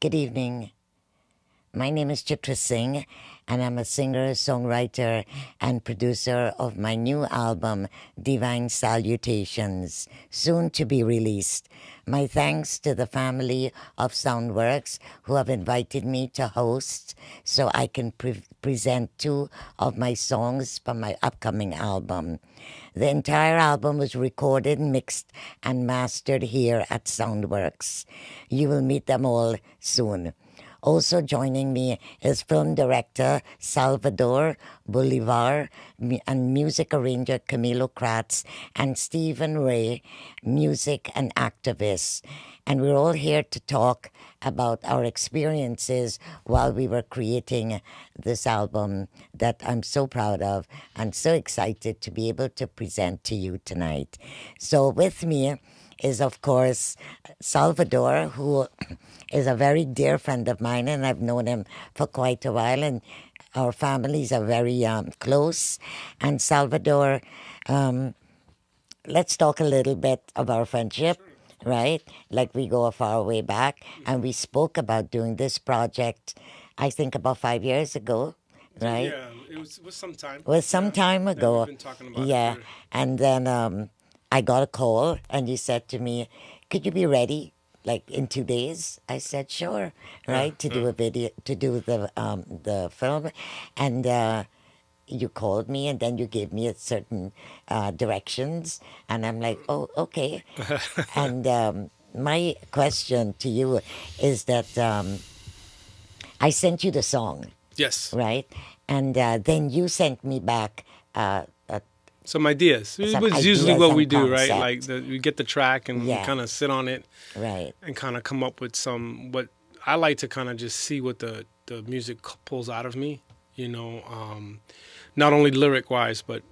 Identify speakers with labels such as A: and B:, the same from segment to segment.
A: Good evening. My name is Chitra Singh, and I'm a singer, songwriter, and producer of my new album, Divine Salutations, soon to be released. My thanks to the family of Soundworks who have invited me to host so I can present two of my songs from my upcoming album. The entire album was recorded, mixed, and mastered here at Soundworks. You will meet them all soon. Also joining me is film director Salvador Bolivar and music arranger Camilo Kratz and Stephen Ray, music and activist. And we're all here to talk about our experiences while we were creating this album that I'm so proud of and so excited to be able to present to you tonight. So with me is, of course, Salvador, who is a very dear friend of mine, and I've known him for quite a while, and our families are very close. And Salvador, let's talk a little bit of our friendship, right? Like we go a far way back, and we spoke about doing this project, I think about 5 years ago, right?
B: Yeah, it was some time.
A: It was some time ago.
B: We've been talking about
A: Yeah,
B: it.
A: and then I got a call, and you said to me, "Could you be ready like in 2 days?" I said, "Sure," right, to do a video, to do the film, and you called me, and then you gave me a certain directions, and I'm like, "Oh, okay." And my question to you is that I sent you the song,
B: Yes.
A: right, and then you sent me back.
B: Some ideas. It
A: Some
B: was usually
A: ideas,
B: what
A: some
B: we do, right?
A: concept.
B: Like we get the track and
A: Yeah.
B: we kind of sit on it
A: Right.
B: and kind of come up with what I like to kind of just see what the music pulls out of me, not only lyric wise, but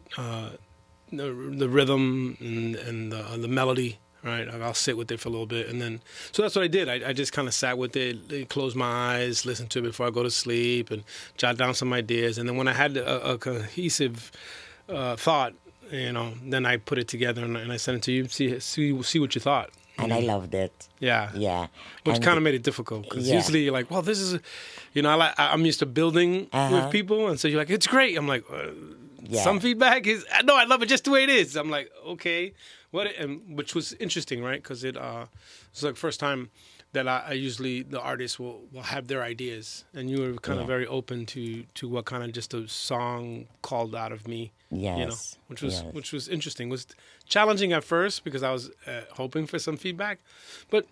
B: the rhythm and the melody. Right, I'll sit with it for a little bit, and then so that's what I did. I just kind of sat with it, closed my eyes, listened to it before I go to sleep, and jot down some ideas. And then when I had a cohesive thought, then I put it together and I sent it to you. See what you thought.
A: And I loved it.
B: Yeah,
A: Yeah.
B: which
A: And-
B: kind of made it difficult because
A: Yeah.
B: usually you're like, well, this is, I'm used to building with people, and so you're like, it's great. I'm like,
A: Yeah.
B: some feedback is no, I love it just the way it is. I'm like, okay, which was interesting, right? Because it's like first time that I usually the artists will have their ideas, and you were kind of very open to what kind of just a song called out of me.
A: Yes.
B: Which was interesting. It was challenging at first because I was hoping for some feedback, but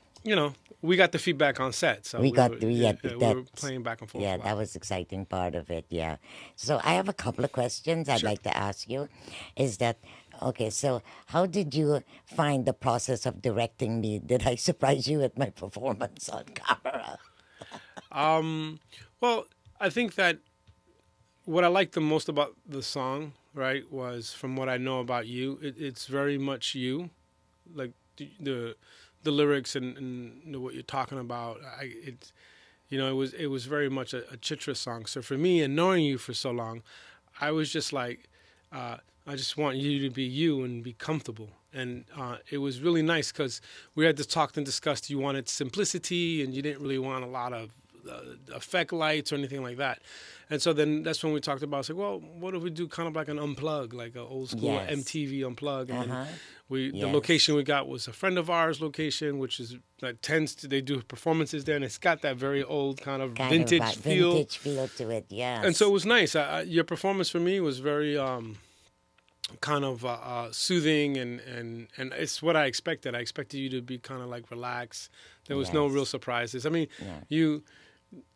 B: we got the feedback on set, so we were playing back and forth.
A: Yeah, that was exciting part of it. Yeah. So I have a couple of questions I'd like to ask you. Is that okay? So how did you find the process of directing me? Did I surprise you with my performance on camera?
B: Well, I think that what I liked the most about the song, right, was from what I know about you, it's very much you, like the lyrics and what you're talking about. It was very much a Chitra song. So for me, and knowing you for so long, I was just like, I just want you to be you and be comfortable. And it was really nice because we had to talk and discussed. You wanted simplicity, and you didn't really want a lot of effect lights or anything like that. And so then that's when we talked about, it's like, well, what if we do kind of like an unplug, like an old school
A: Yes.
B: MTV unplug? And then the
A: Yes.
B: location we got was a friend of ours location, which is like they do performances there, and it's got that very old kind of vintage feel.
A: Vintage feel to it. Yeah.
B: And so it was nice. Your performance for me was very kind of soothing, and it's what I expected. I expected you to be kind of like relaxed. There was no
A: Yes.
B: real surprises. I mean,
A: Yeah.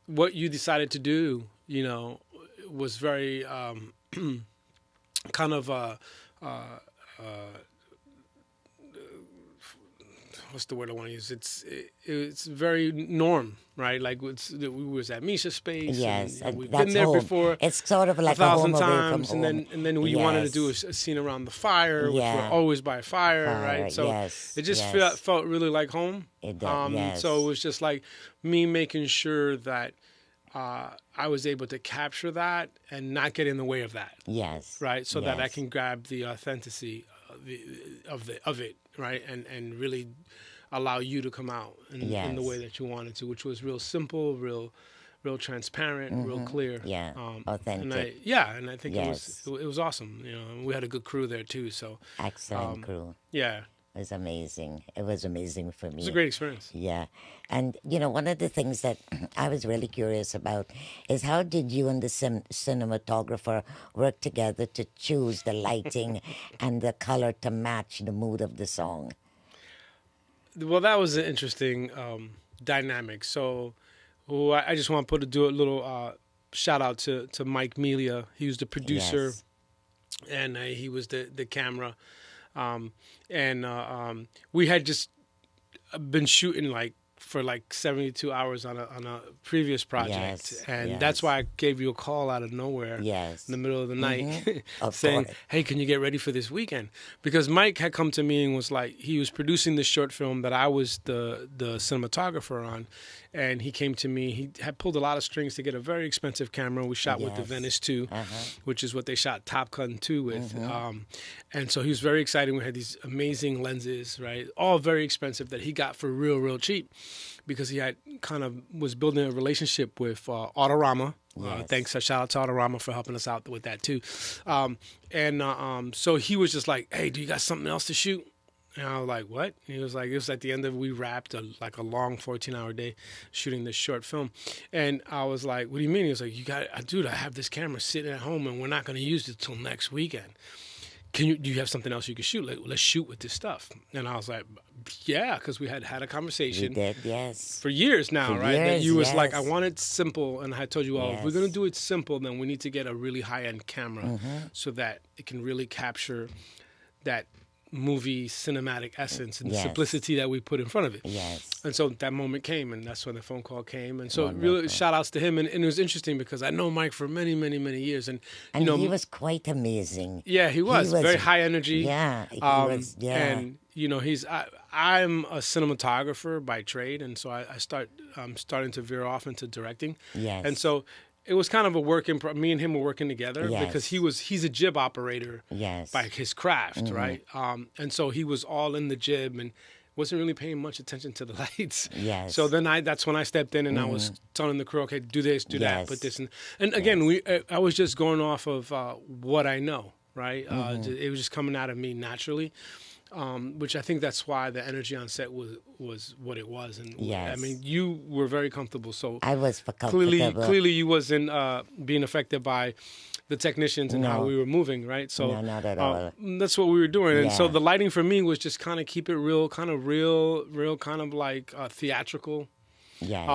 B: what you decided to do, was very kind of what's the word I want to use? It's very norm, right? Like we was at Misha's space.
A: Yes,
B: and we've
A: that's
B: been there
A: home.
B: before.
A: It's sort of like a
B: 1,000
A: home away from
B: times,
A: home.
B: and then we wanted to do
A: Yes.
B: a scene around the fire, which
A: Yeah.
B: we're always by fire,
A: Fire,
B: right? So
A: yes,
B: it just
A: yes.
B: felt really like home.
A: It does, yes.
B: So it was just like me making sure that I was able to capture that and not get in the way of that,
A: Yes.
B: right? So that I
A: Yes.
B: can grab the authenticity of it, right? And really allow you to come out in the way that you wanted to, which was real simple, real transparent, real clear.
A: Yeah, authentic.
B: And I think it was awesome. You know, we had a good crew there too. So
A: excellent crew.
B: Yeah,
A: it was amazing. It was amazing for me.
B: It was a great experience.
A: Yeah, and you know, one of the things that I was really curious about is how did you and the cinematographer work together to choose the lighting and the color to match the mood of the song?
B: Well, that was an interesting dynamic. So. Oh, I just want to do a little shout out to Mike Melia. He was the producer, and he was the camera. We had just been shooting for 72 hours on a previous project, that's why I gave you a call out of nowhere in the middle of the night saying, hey, can you get ready for this weekend? Because Mike had come to me and was like, he was producing this short film that I was the cinematographer on, and he came to me. He had pulled a lot of strings to get a very expensive camera. We shot with the Venice 2, which is what they shot Top Gun 2 with. And so he was very excited. We had these amazing lenses, right? All very expensive that he got for real cheap, because he had kind of was building a relationship with Autorama. Thanks, shout out to Autorama for helping us out with that too. So he was just like, hey, do you got something else to shoot? And I was like, what? And he was like, it was at the end of, we wrapped a long 14-hour day shooting this short film. And I was like, what do you mean? He was like, dude, I have this camera sitting at home and we're not going to use it till next weekend. Do you have something else you can shoot? Let's shoot with this stuff. And I was like, yeah, because we had a conversation.
A: We did, yes.
B: For years now, right? That you was like, I want it simple. And I told you, if we're going to do it simple, then we need to get a really high-end camera so that it can really capture that movie cinematic essence and the simplicity that we put in front of it.
A: Yes.
B: And so that moment came, and that's when the phone call came. And so really shout outs to him. And it was interesting because I know Mike for many, many, many years. And
A: he was quite amazing.
B: Yeah, he was very high energy.
A: Yeah, he was.
B: And I'm a cinematographer by trade, and so I'm starting to veer off into directing.
A: Yes.
B: And so it was kind of a work in me and him were working together because he's a jib operator by his craft, right? And so he was all in the jib and wasn't really paying much attention to the lights.
A: Yes.
B: So then that's when I stepped in and I was telling the crew, okay, do this, do that, put this in. And again, I was just going off of what I know, right? It was just coming out of me naturally. Which I think that's why the energy on set was what it was, and I mean you were very comfortable. So
A: I was comfortable.
B: Clearly, you wasn't being affected by the technicians and how we were moving, right? So
A: no, not at all.
B: That's what we were doing, and so the lighting for me was just kind of keep it real, kind of like theatrical.
A: Yes.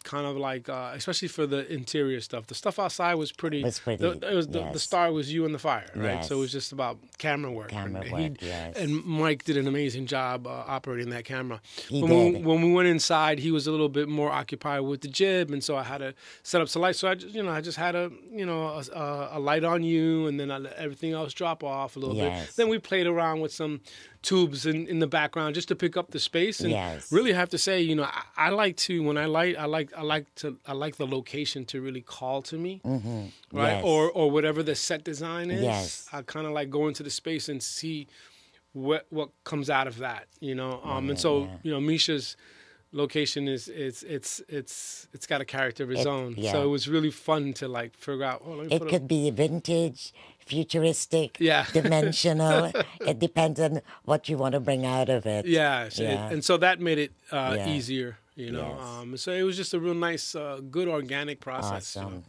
B: Kind of like, especially for the interior stuff. The stuff outside was pretty. The star was you and the fire, right?
A: Yes.
B: So it was just about camera work.
A: Yes.
B: And Mike did an amazing job operating that camera.
A: He
B: did. When we went inside, he was a little bit more occupied with the jib, and so I had to set up some lights. So I just had a light on you, and then I let everything else drop off a little bit. Then we played around with some tubes in the background just to pick up the space, and really have to say, I like to, when I light, I like the location to really call to me, right? Or whatever the set design is. I kind of like go into the space and see what comes out of that, and so Misha's location is it's got a character of its own. So it was really fun to like figure out.
A: It could be vintage, futuristic, dimensional. It depends on what you want to bring out of it.
B: And so that made it easier. So it was just a real nice, good organic process.
A: Awesome.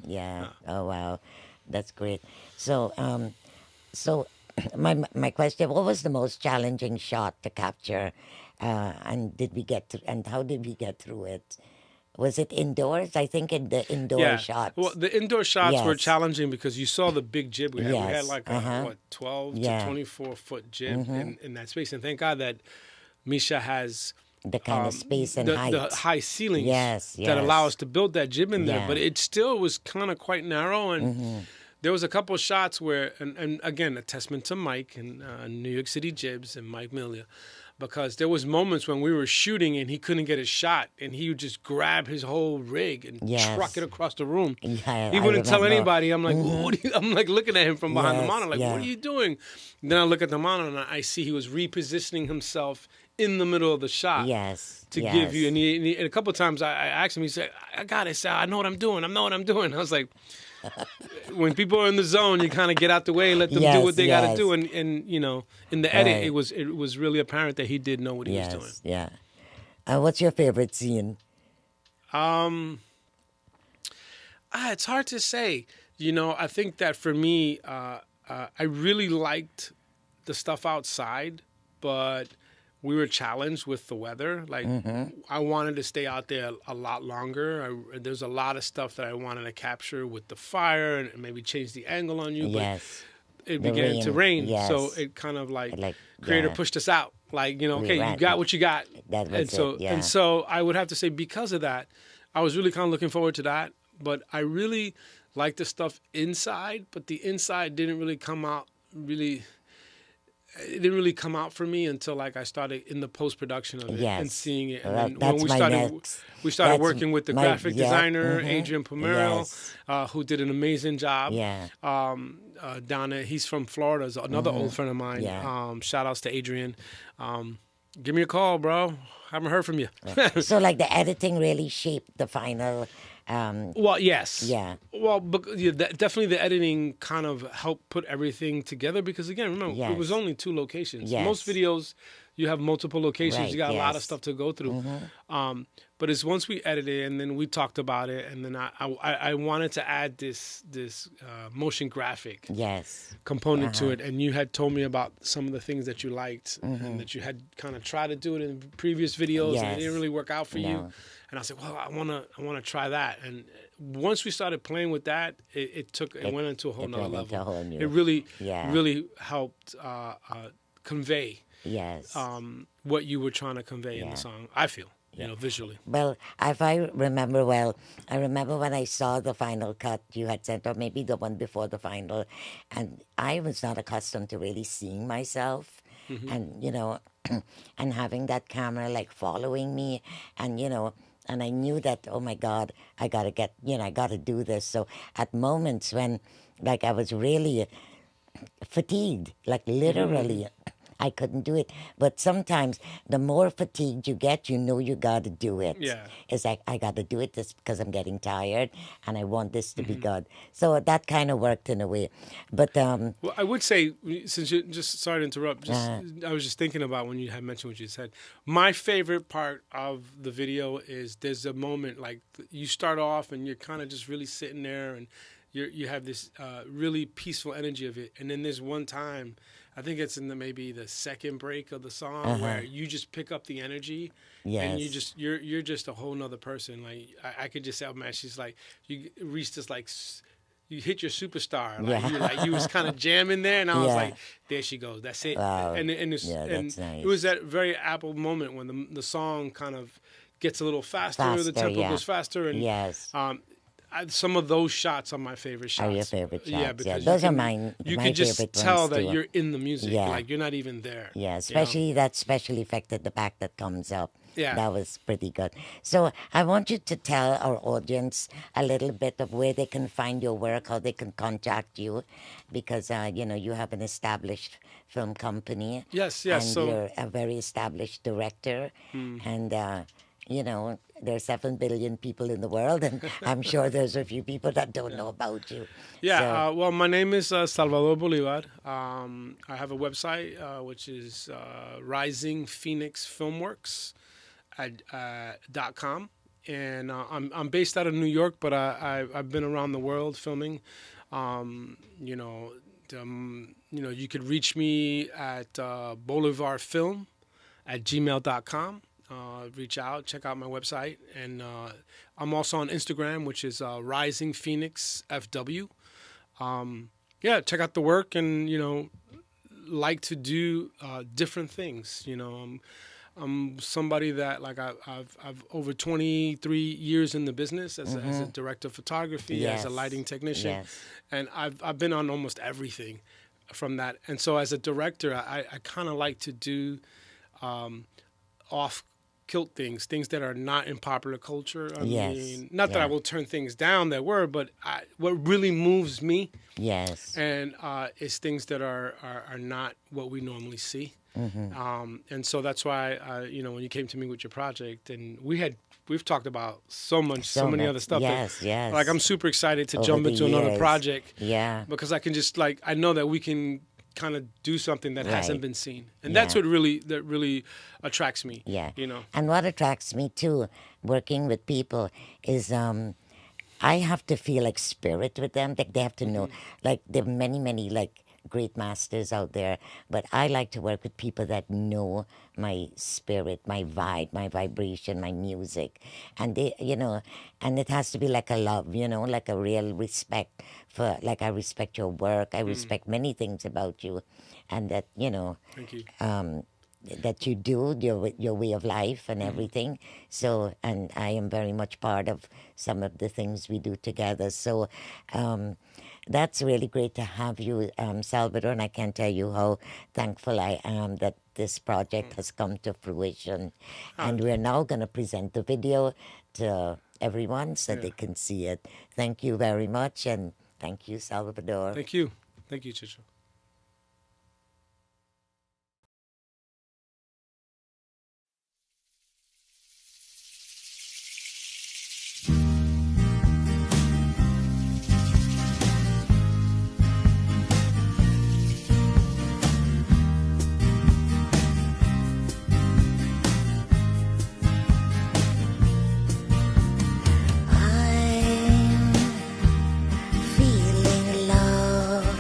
A: Oh wow, that's great. So my question: what was the most challenging shot to capture? And how did we get through it? Was it indoors? I think in the indoor shots.
B: Well, the indoor shots were challenging because you saw the big jib we had. We had like a 12 to 24-foot jib in that space. And thank God that Misha has
A: the kind of space and height.
B: The high ceilings that allow us to build that jib in there. But it still was kind of quite narrow. And there was a couple of shots where, and again, a testament to Mike and New York City Jibs and Mike Melia, because there was moments when we were shooting and he couldn't get a shot, and he would just grab his whole rig and truck it across the room. He wouldn't tell anybody. I'm like, I'm like looking at him from behind the monitor, like, what are you doing? And then I look at the monitor and I see he was repositioning himself in the middle of the shot.
A: Yes.
B: To
A: yes.
B: give you, and a couple of times I asked him, he said, I got it, Sal. I know what I'm doing. I know what I'm doing. I was like, when people are in the zone, you kind of get out the way and let them do what they got to do. And you know, in the edit, it was really apparent that he did know what he was doing.
A: Yeah. What's your favorite scene?
B: It's hard to say. You know, I think that for me, I really liked the stuff outside, but we were challenged with the weather. Like, I wanted to stay out there a lot longer. There's a lot of stuff that I wanted to capture with the fire and maybe change the angle on you.
A: Yes.
B: But it began to rain.
A: Yes.
B: So it kind of like creator pushed us out. Like, you know, okay, you got what you got. And so I would have to say, because of that, I was really kind of looking forward to that. But I really liked the stuff inside, but the inside didn't really come out it didn't really come out for me until like I started in the post-production of it and seeing it. And then when we started working with the graphic designer, Adrian Pomero, who did an amazing job. Down there, he's from Florida, is another old friend of mine. Shout outs to Adrian. Give me a call, bro. Haven't heard from you.
A: So like the editing really shaped the final.
B: Well, yes.
A: Yeah.
B: Well, but definitely the editing kind of helped put everything together because, again, remember, it was only 2 locations.
A: Yes.
B: Most videos, you have multiple locations.
A: Right,
B: you got a lot of stuff to go through. But it's once we edited and then we talked about it, and then I wanted to add this motion graphic component to it. And you had told me about some of the things that you liked and that you had kind of tried to do it in previous videos and it didn't really work out for you. And I said, well, I want to try that. And once we started playing with that, it went into a whole nother level. It really helped convey what you were trying to convey in the song, I feel, you know, visually.
A: Well, if I remember I remember when I saw the final cut you had sent, or maybe the one before the final, and I was not accustomed to really seeing myself. And, you know, and having that camera like following me, and, you know, and I knew that, oh my God, I got to do this. So at moments when like I was really fatigued, like literally, I couldn't do it. But sometimes the more fatigued you get, you know you got to do it.
B: Yeah.
A: It's like, I got to do it just because I'm getting tired and I want this to be good. So that kind of worked in a way. But
B: well, I would say, since you just, sorry to interrupt, I was just thinking about when you had mentioned what you said. My favorite part of the video is there's a moment like you start off and you're kind of just really sitting there and you have this really peaceful energy of it. And then there's one time, I think it's in maybe the second break of the song where you just pick up the energy and you're just a whole nother person. Like I could just say, oh man, she's like, you reached this like, you hit your superstar. Like you was kind of jamming there, and I was like, there she goes. That's it.
A: Wow.
B: And
A: that's nice.
B: It was that very Apple moment when the song kind of gets a little faster the tempo goes faster, and some of those shots are my favorite shots.
A: Are your favorite shots?
B: Yeah, because
A: those are mine.
B: You
A: my
B: can just tell that
A: too.
B: you're in the music. Like you're not even there.
A: Yeah, especially that special effect at the back that comes up.
B: Yeah.
A: That was pretty good. So I want you to tell our audience a little bit of where they can find your work, how they can contact you, because, you know, you have an established film company.
B: Yes.
A: And
B: So
A: you're a very established director. And, you know, there's 7 billion people in the world, and I'm sure there's a few people that don't know about you.
B: Yeah, well, my name is Salvador Bolivar. I have a website, which is Rising Phoenix Filmworks .com. And I'm based out of New York, but I've been around the world filming. You know, you could reach me at bolivarfilm@gmail.com. Reach out, check out my website, and I'm also on Instagram, which is Rising Phoenix FW. Check out the work, and you know, like to do different things. You know, I'm somebody that like I've over 23 years in the business as a director of photography, as a lighting technician, and I've been on almost everything from that. And so as a director, I kind of like to do off-kilt things that are not in popular culture. I
A: Yes,
B: mean, not that I
A: yeah.
B: will turn things down that were, but what really moves me
A: Yes.
B: and is things that are not what we normally see. And so that's why when you came to me with your project, and we've talked about so many other stuff.
A: Yes, yes.
B: Like I'm super excited to
A: Over
B: jump
A: the
B: into another
A: years.
B: project.
A: Yeah.
B: Because I can just I know that we can kind of do something that hasn't
A: Right.
B: been seen, and
A: Yeah.
B: that's what really attracts me.
A: Yeah.
B: You know.
A: And what attracts me too, working with people, is I have to feel like spirit with them. Like they have to know, like there are many like great masters out there, but I like to work with people that know my spirit, my vibe, my vibration, my music, and they, and it has to be like a love, like a real respect for, like I respect your work, I respect many things about you, and that
B: Thank you.
A: that you do your way of life and everything. So, and I am very much part of some of the things we do together. So, that's really great to have you, Salvador. And I can't tell you how thankful I am that this project has come to fruition. And we're now going to present the video to everyone so
B: Yeah.
A: they can see it. Thank you very much, and thank you, Salvador.
B: Thank you, Chitra.
A: I'm feeling love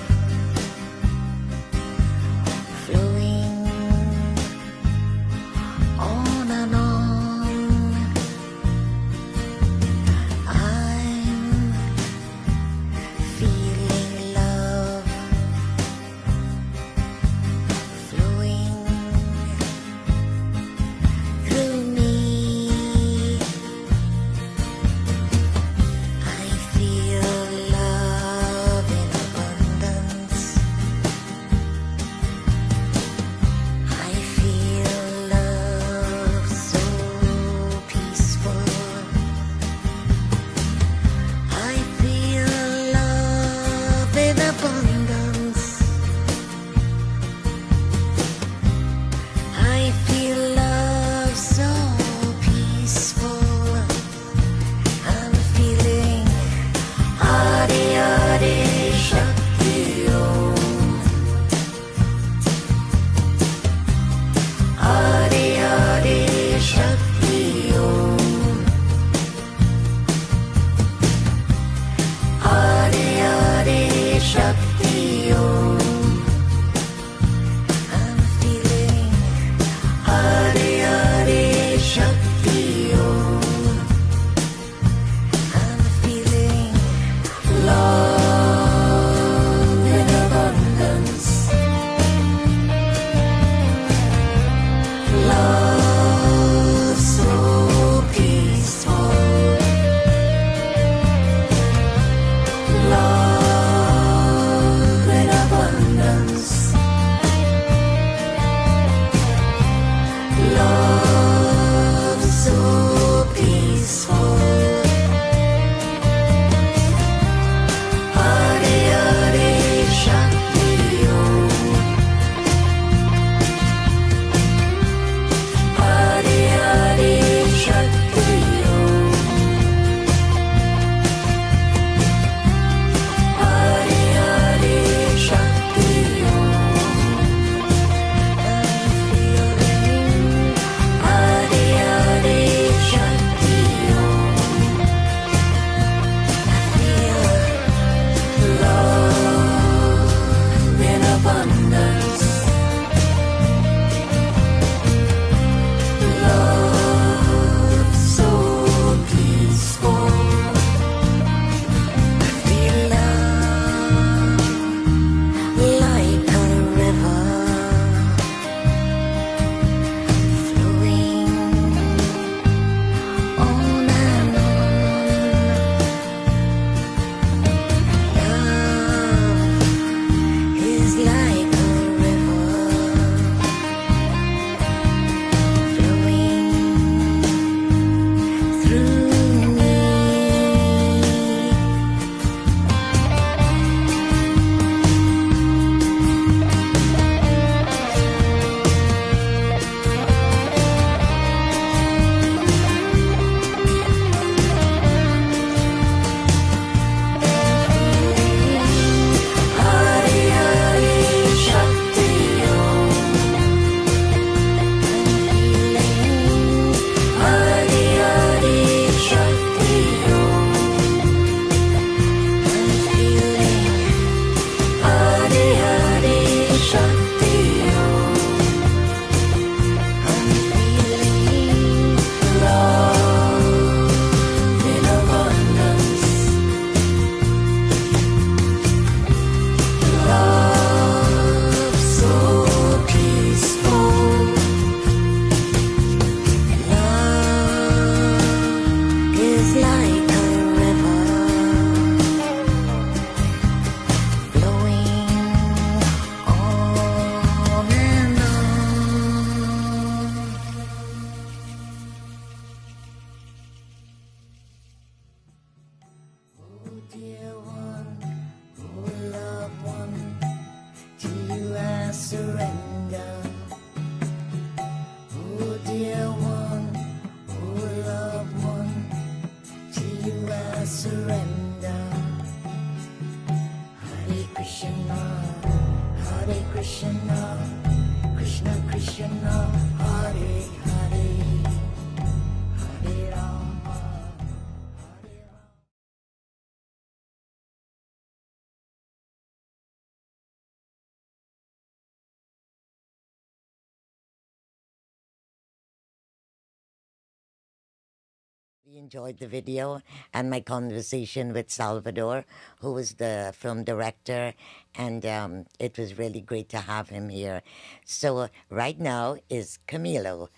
A: We enjoyed the video and my conversation with Salvador, who was the film director, and it was really great to have him here. So right now is Camilo,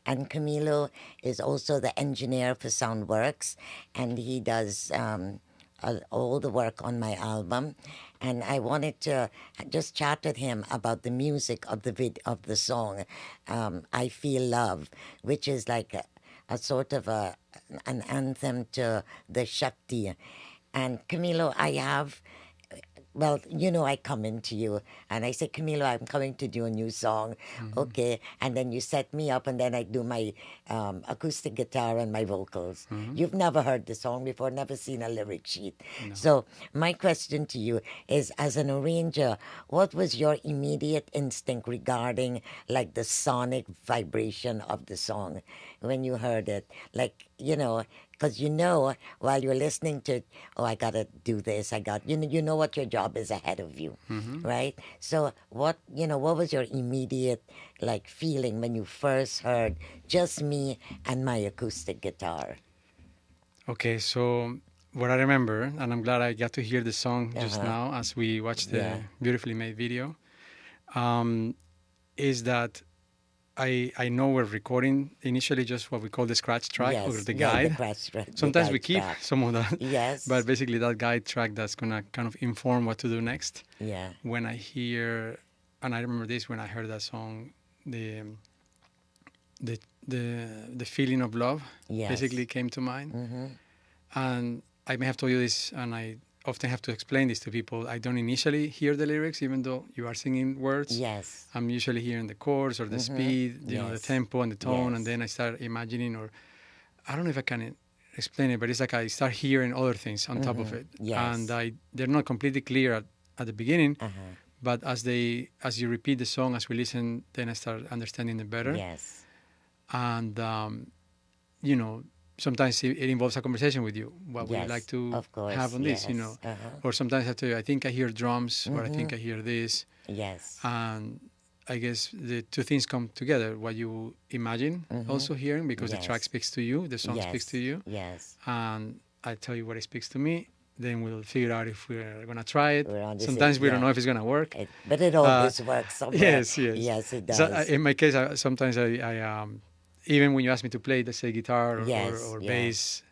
A: and Camilo is also the engineer for Soundworks, and he does all the work on my album. And I wanted to just chat with him about the music of of the song, "I Feel Love," which is like a sort of an anthem to the Shakti. And Camilo, I have, well, you know, I come into you and I say, Camilo, I'm coming to do a new song. Okay. And then you set me up and then I do my acoustic guitar and my vocals. You've never heard the song before, never seen a lyric sheet.
C: No.
A: So my question to you is, as an arranger, what was your immediate instinct regarding like the sonic vibration of the song when you heard it? Like, you know, because you know while you're listening to it, oh, I gotta do this. You know what your job is ahead of you, right? So what was your immediate like feeling when you first heard just me and my acoustic guitar?
C: Okay, so what I remember, and I'm glad I got to hear the song just
A: Uh-huh.
C: now as we watched the
A: Yeah.
C: beautifully made video, is that I know we're recording initially just what we call the scratch track or the
A: Yeah,
C: guide.
A: the
C: Sometimes we
A: guide
C: keep
A: track.
C: some of that,
A: Yes.
C: but basically that guide track that's gonna kind of inform what to do next.
A: Yeah.
C: When I hear, and I remember this when I heard that song, the feeling of love
A: Yes.
C: basically came to mind.
A: Mm-hmm.
C: And I may have told you this, and I often have to explain this to people. I don't initially hear the lyrics, even though you are singing words.
A: Yes.
C: I'm usually hearing the chords or the speed, you know, the
A: Yes.
C: tempo and the tone,
A: Yes.
C: and then I start imagining, or I don't know if I can explain it, but it's like I start hearing other things on top of it,
A: Yes.
C: and they're not completely clear at the beginning,
A: Uh-huh.
C: but as you repeat the song, as we listen, then I start understanding it better,
A: Yes.
C: and you know. Sometimes it involves a conversation with you. What would you
A: Yes,
C: like to
A: of course,
C: have on this, you
A: yes.
C: know?
A: Uh-huh.
C: Or sometimes I have to, I think I hear drums, or I think I hear this.
A: Yes.
C: And I guess the two things come together. What you imagine also hearing, because the track
A: Yes.
C: speaks to you, the song
A: Yes.
C: speaks to you.
A: Yes.
C: And I tell you what it speaks to me. Then we'll figure out if we're going to try it.
A: We're on the
C: Sometimes
A: same-
C: we don't
A: yeah.
C: know if it's going to work.
A: But it always works somewhere.
C: Yes, yes.
A: Yes, it does.
C: So, in my case, sometimes I even when you ask me to play, let's say guitar
A: Yes,
C: or
A: yeah.
C: bass,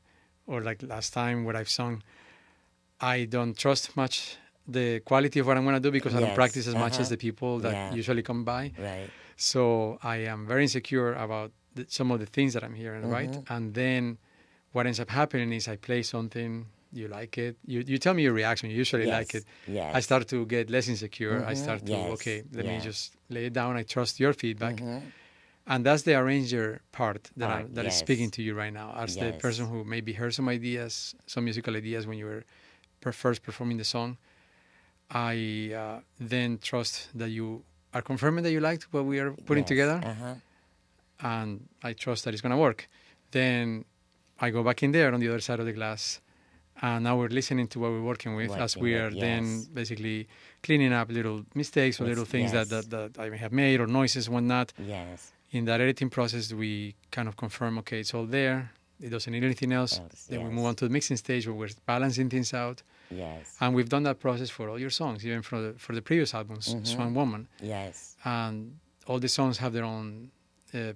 C: or like last time where I've sung, I don't trust much the quality of what I'm going to do because I don't
A: Yes,
C: practice as much
A: uh-huh.
C: as the people that
A: Yeah.
C: usually come by.
A: Right.
C: So I am very insecure about some of the things that I'm hearing, right? And then what ends up happening is I play something, you like it, you tell me your reaction, you usually
A: Yes,
C: like it.
A: yes.
C: I start to get less insecure. I start to,
A: Yes,
C: okay, let me
A: yeah.
C: just lay it down. I trust your feedback. And that's the arranger part that is
A: yes.
C: speaking to you right now, as the
A: Yes.
C: person who maybe heard some ideas, some musical ideas when you were first performing the song. I then trust that you are confirming that you liked what we are putting
A: Yes,
C: together,
A: uh-huh.
C: and I trust that it's going to work. Then I go back in there on the other side of the glass, and now we're listening to what we're working with as we are then
A: yes.
C: basically cleaning up little mistakes or little things
A: Yes.
C: that I may have made, or noises, whatnot.
A: Yes.
C: In that editing process, we kind of confirm, okay, it's all there. It doesn't need anything else. Then we
A: yes.
C: move on to the mixing stage where we're balancing things out.
A: Yes.
C: And we've done that process for all your songs, even for the previous albums, Swan Woman.
A: Yes.
C: And all the songs have their own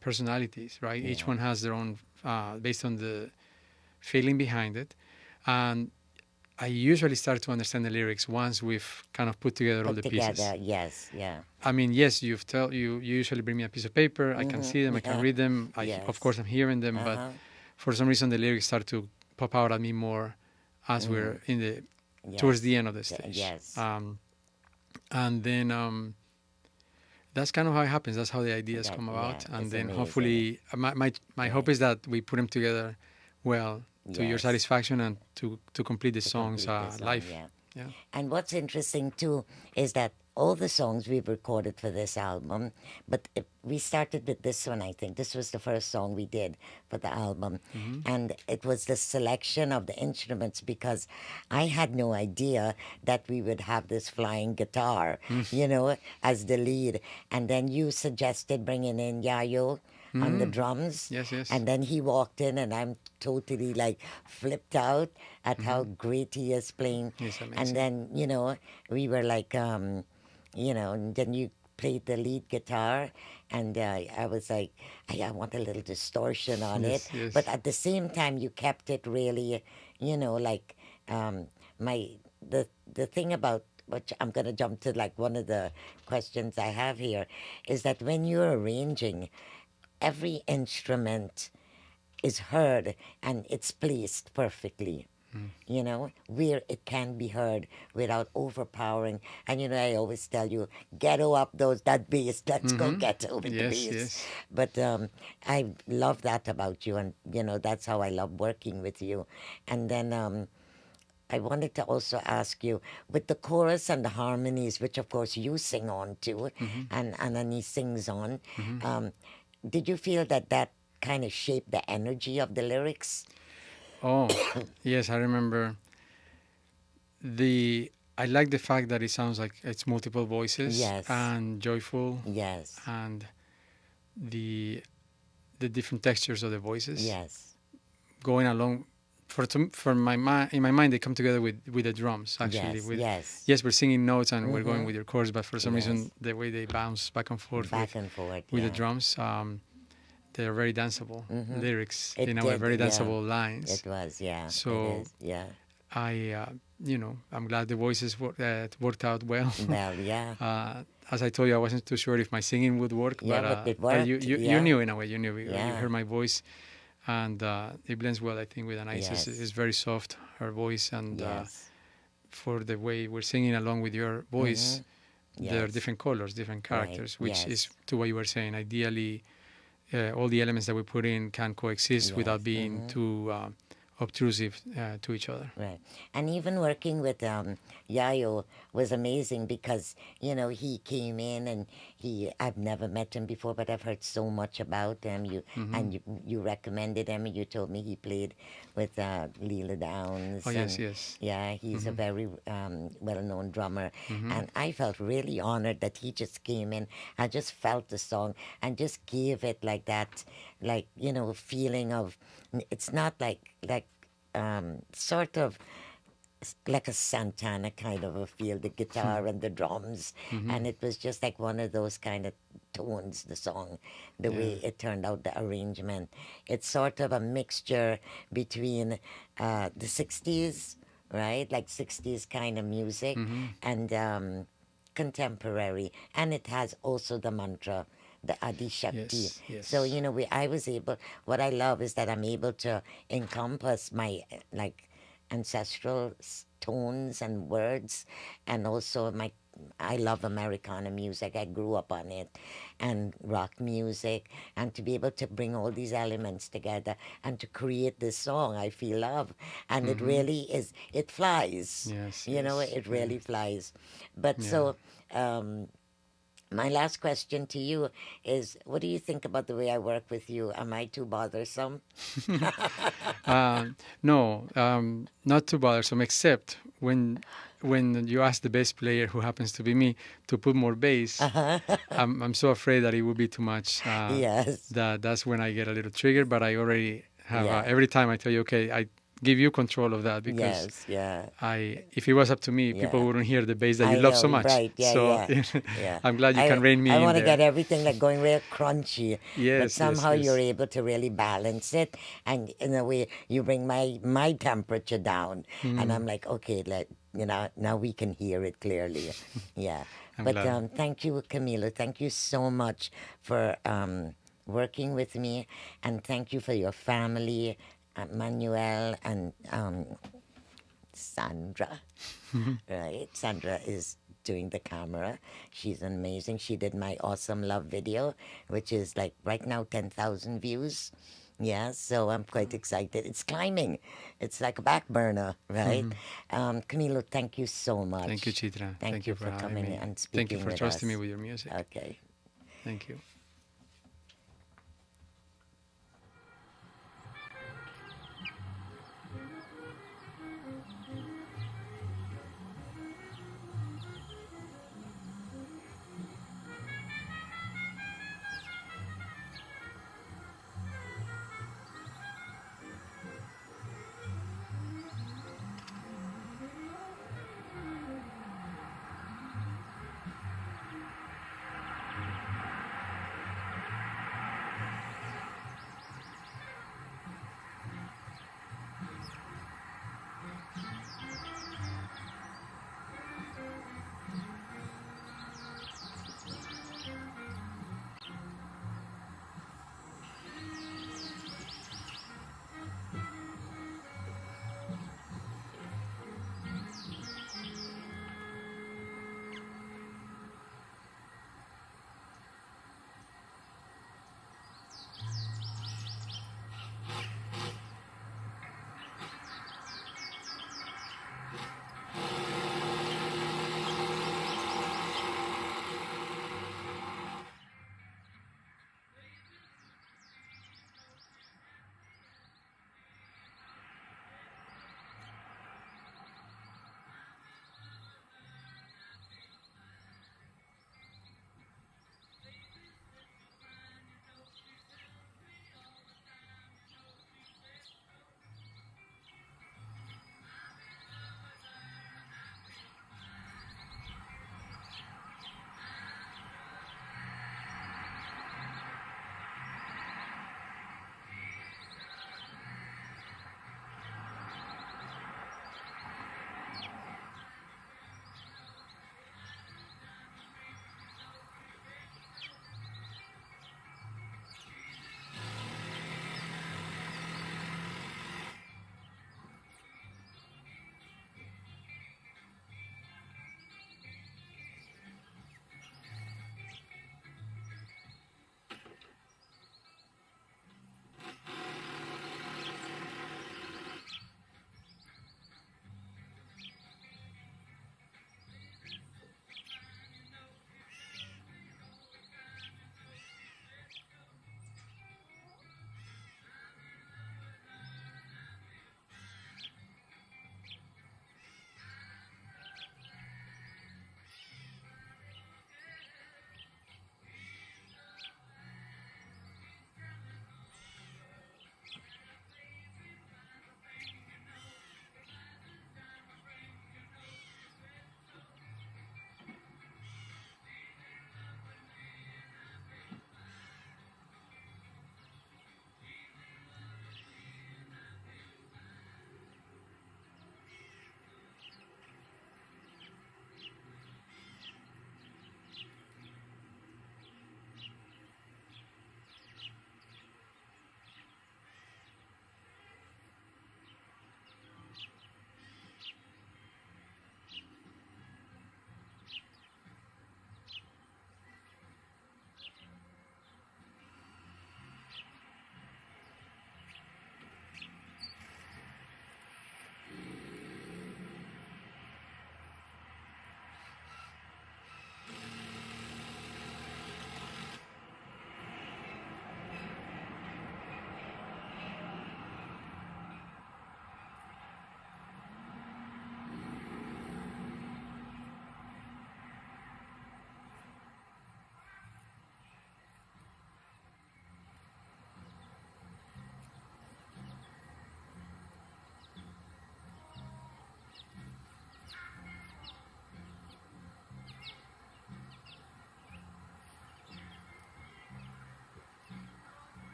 C: personalities, right?
A: Yeah.
C: Each one has their own, based on the feeling behind it. And I usually start to understand the lyrics once we've kind of put together all the pieces.
A: Yes, yeah.
C: I mean, yes, you usually bring me a piece of paper. I can see them, I can read them.
A: Yes.
C: Of course, I'm hearing them,
A: Uh-huh.
C: but for some reason, the lyrics start to pop out at me more as we're in the towards the end of the stage.
A: Yes.
C: And then that's kind of how it happens. That's how the ideas come about,
A: yeah,
C: and
A: it's
C: then
A: amazing.
C: hopefully, my hope is that we put them together well to your
A: Yes.
C: satisfaction and to complete the songs
A: Complete the song,
C: live.
A: yeah.
C: Yeah.
A: And what's interesting too is that all the songs we've recorded for this album, but we started with this one, I think. This was the first song we did for the album. And it was the selection of the instruments because I had no idea that we would have this flying guitar, you know, as the lead. And then you suggested bringing in Yayo on the drums.
C: Yes, yes.
A: And then he walked in, and I'm totally like flipped out at how great he is playing.
C: He's amazing.
A: And then, we were like, and then you played the lead guitar, and I was like, I want a little distortion on
C: Yes,
A: it.
C: yes.
A: But at the same time, you kept it really, like the thing about, which I'm going to jump to, like one of the questions I have here, is that when you're arranging, every instrument is heard and it's placed perfectly. Where it can be heard without overpowering. And I always tell you, ghetto up that bass. Let's go ghetto with the
C: Yes,
A: bass.
C: yes.
A: But I love that about you, and that's how I love working with you. And then I wanted to also ask you, with the chorus and the harmonies, which of course you sing on too, and Anani sings on, did you feel that kind of shaped the energy of the lyrics?
C: Oh, yes, I remember. I like the fact that it sounds like it's multiple voices.
A: Yes.
C: And joyful.
A: Yes.
C: And the different textures of the voices.
A: Yes.
C: Going along, in my mind, they come together with the drums. Actually,
A: Yes.
C: We're singing notes and we're going with your chords, but for some reason, the way they bounce back and forth with the drums. They're very danceable lyrics, very danceable lines.
A: It was, yeah.
C: So, I'm glad the voices worked out well.
A: Well, yeah.
C: As I told you, I wasn't too sure if my singing would work,
A: but it worked.
C: You knew in a way. You knew. You
A: Yeah.
C: heard my voice, and it blends well, I think, with Anais.
A: Yes.
C: It's very soft, her voice, and
A: Yes.
C: for the way we're singing along with your voice, there are
A: Yes.
C: different colors, different characters, which
A: Yes.
C: is to what you were saying. Ideally, all the elements that we put in can coexist without being too obtrusive to each other.
A: Right. And even working with Yayo was amazing because, he came in and I've never met him before, but I've heard so much about him. You recommended him, and you told me he played with Leela Downs.
C: Oh, yes.
A: Yeah, he's a very well-known drummer. And I felt really honored that he just came in. I just felt the song and just gave it like that, feeling of, it's not like sort of like a Santana kind of a feel, the guitar and the drums. And it was just like one of those kind of tones, the song, the way it turned out, the arrangement. It's sort of a mixture between the 60s, right? Like 60s kind of music and contemporary. And it has also the mantra, the Adi Shakti.
C: Yes.
A: So, what I love is that I'm able to encompass my ancestral tones and words, and also I love Americana music. I grew up on it, and rock music, and to be able to bring all these elements together and to create this song, I feel love. And it really is, it flies.
C: Yes,
A: It really flies. But so, my last question to you is, what do you think about the way I work with you? Am I too bothersome?
C: No, not too bothersome, except when you ask the bass player, who happens to be me, to put more bass. I'm so afraid that it would be too much.
A: Yes.
C: That's when I get a little triggered, but I already have,
A: Yeah.
C: every time I tell you, okay, I give you control of that, because if it was up to me, people wouldn't hear the bass that you love so much.
A: Right,
C: so I'm glad you can rein me in.
A: I want to
C: there.
A: get everything like going real crunchy.
C: Yes,
A: but somehow
C: yes.
A: you're able to really balance it, and in a way you bring my temperature down, and I'm like, okay, now we can hear it clearly. Yeah. But
C: glad.
A: Thank you, Camilo. Thank you so much for working with me, and thank you for your family, Manuel and Sandra. Right? Sandra is doing the camera. She's amazing. She did my Awesome Love video, which is like right now 10,000 views. Yeah, so I'm quite excited. It's climbing. It's like a back burner, right? Camilo, thank you so much.
C: Thank you, Chitra.
A: Thank you for
C: having
A: coming
C: me.
A: and speaking
C: Thank you for
A: with
C: trusting
A: us.
C: me with your music.
A: Okay.
C: Thank you.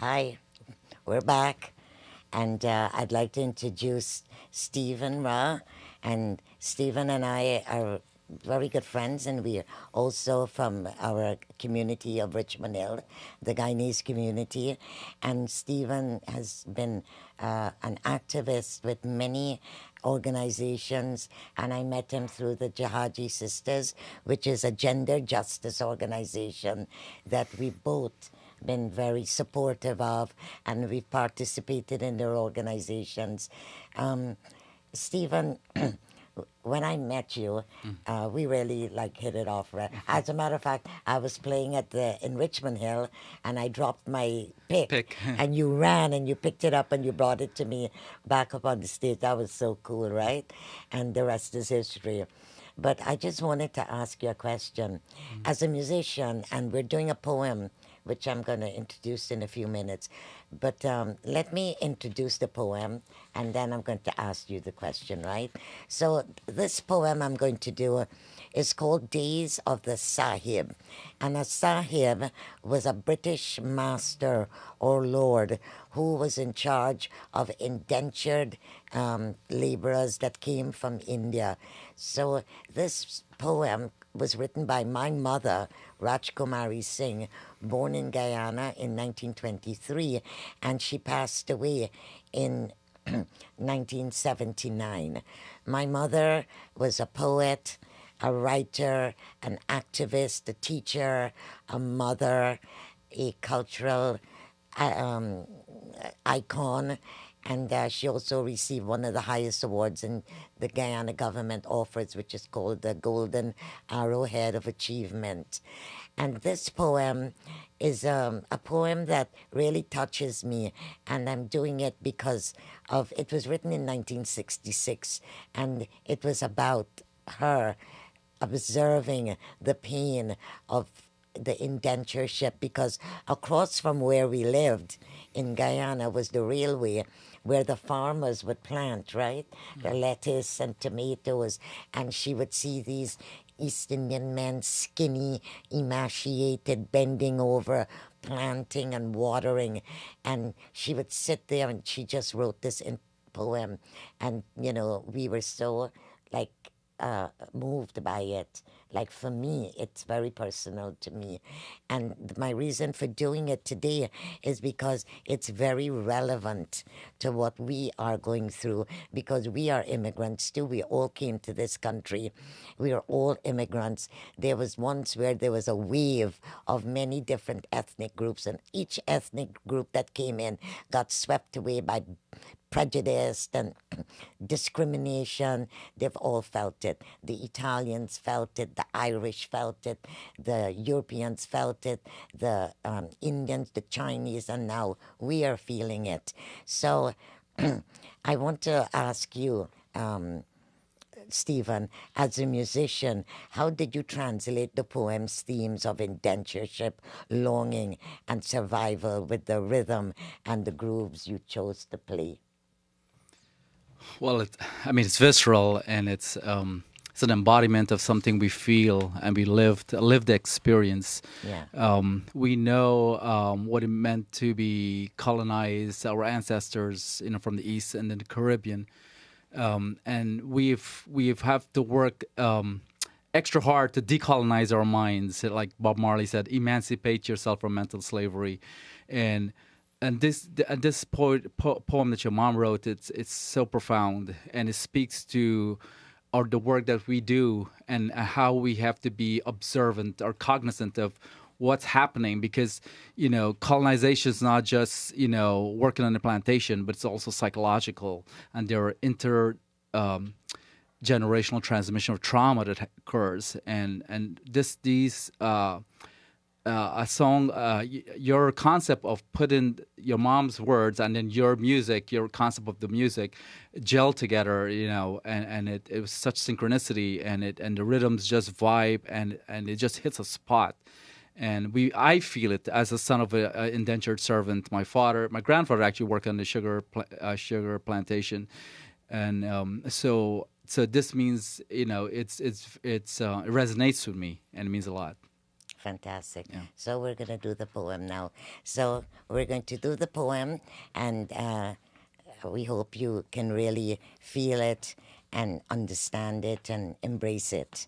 A: Hi, we're back. And I'd like to introduce Stephen Ra. And Stephen and I are very good friends, and we are also from our community of Richmond Hill, the Guyanese community. And Stephen has been an activist with many organizations, and I met him through the Jahajee Sisters, which is a gender justice organization that we both been very supportive of, and we've participated in their organizations. Stephen, when I met you, we really like hit it off. Right? As a matter of fact, I was playing in Richmond Hill, and I dropped my pick. And you ran and you picked it up and you brought it to me back up on the stage. That was so cool, right? And the rest is history. But I just wanted to ask you a question. As a musician, and we're doing a poem which I'm going to introduce in a few minutes. But let me introduce the poem, and then I'm going to ask you the question, right? So this poem I'm going to do is called Days of the Sahib. And a Sahib was a British master or lord who was in charge of indentured laborers that came from India. So this poem was written by my mother, Rajkumari Singh, born in Guyana in 1923, and she passed away in 1979. My mother was a poet, a writer, an activist, a teacher, a mother, a cultural icon, and she also received one of the highest awards in the Guyana government offers, which is called the Golden Arrowhead of Achievement. And this poem is a poem that really touches me, and I'm doing it because it was written in 1966, and it was about her observing the pain of the indentureship, because across from where we lived in Guyana was the railway where the farmers would plant, right? The lettuce and tomatoes, and she would see these East Indian men, skinny, emaciated, bending over, planting and watering, and she would sit there and she just wrote this in poem, and we were so like moved by it. Like for me, it's very personal to me. And my reason for doing it today is because it's very relevant to what we are going through, because we are immigrants too. We all came to this country. We are all immigrants. There was once where there was a wave of many different ethnic groups, and each ethnic group that came in got swept away by prejudice and discrimination. They've all felt it. The Italians felt it, the Irish felt it, the Europeans felt it, the Indians, the Chinese, and now we are feeling it. So I want to ask you, Stephen, as a musician, how did you translate the poem's themes of indentureship, longing, and survival with the rhythm and the grooves you chose to play?
D: Well, it's visceral, and it's an embodiment of something we feel and we a lived experience.
A: Yeah.
D: We know what it meant to be colonized, our ancestors, from the East and then the Caribbean, and we've have to work extra hard to decolonize our minds. Like Bob Marley said, emancipate yourself from mental slavery, and this poem that your mom wrote, it's so profound, and it speaks to the work that we do and how we have to be observant or cognizant of what's happening, because colonization is not just working on a plantation, but it's also psychological, and there are generational transmission of trauma that occurs, and these a song, your concept of putting your mom's words and then your music, your concept of the music, gel together, and it was such synchronicity, and the rhythms just vibe, and it just hits a spot. And I feel it as a son of an indentured servant. My grandfather actually worked on the sugar plantation, and so this means it resonates with me, and it means a lot.
A: Fantastic.
D: Yeah.
A: So we're going to do the poem now. So we're going to do the poem, and we hope you can really feel it and understand it and embrace it.